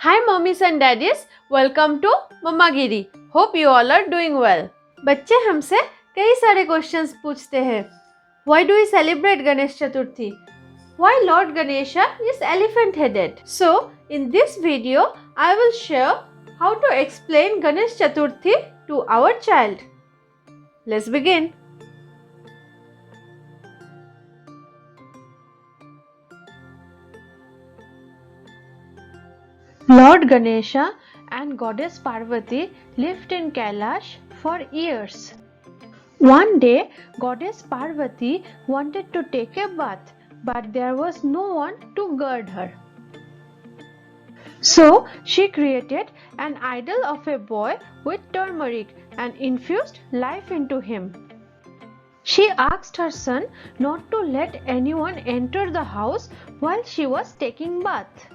Hi mommies and daddies, welcome to Mummagiri. Hope you all are doing well. बच्चे हमसे कई सारे questions पूछते हैं. Why do we celebrate Ganesh Chaturthi? Why Lord Ganesha is elephant headed? So in this video I will share how to explain Ganesh Chaturthi to our child. Let's begin. Lord Ganesha and Goddess Parvati lived in Kailash for years. One day, Goddess Parvati wanted to take a bath, but there was no one to guard her. So, she created an idol of a boy with turmeric and infused life into him. She asked her son not to let anyone enter the house while she was taking bath.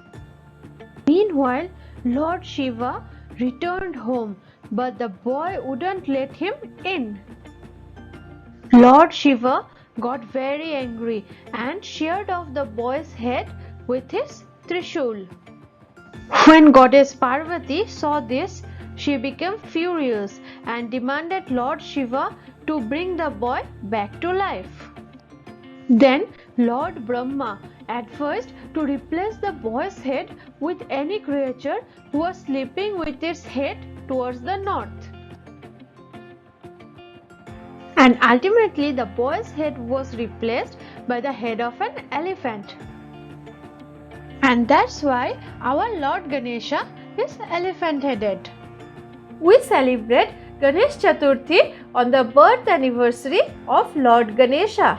Meanwhile, Lord Shiva returned home, but the boy wouldn't let him in. Lord Shiva got very angry and sheared off the boy's head with his trishul. When Goddess Parvati saw this, she became furious and demanded Lord Shiva to bring the boy back to life. Then Lord Brahma advised to replace the boy's head with any creature who was sleeping with its head towards the north. And ultimately the boy's head was replaced by the head of an elephant. And that's why our Lord Ganesha is elephant headed. We celebrate Ganesh Chaturthi on the birth anniversary of Lord Ganesha.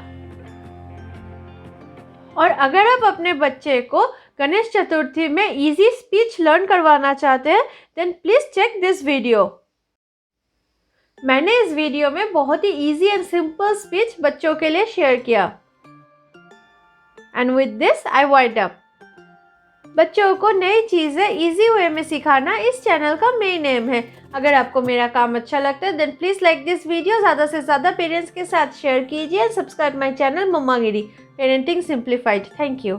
और अगर आप अपने बच्चे को गणेश चतुर्थी में easy speech learn करवाना चाहते हैं then please check this video. मैंने इस वीडियो में बहुत ही इजी एंड सिंपल स्पीच बच्चों के लिए शेयर किया. And with this I wind up. बच्चों को नई चीज़ें इजी वे में सिखाना इस चैनल का मेन एम है. अगर आपको मेरा काम अच्छा लगता है then please like this video, ज़्यादा से ज़्यादा पेरेंट्स के साथ शेयर कीजिए and subscribe my channel Mammagiri parenting simplified. Thank you.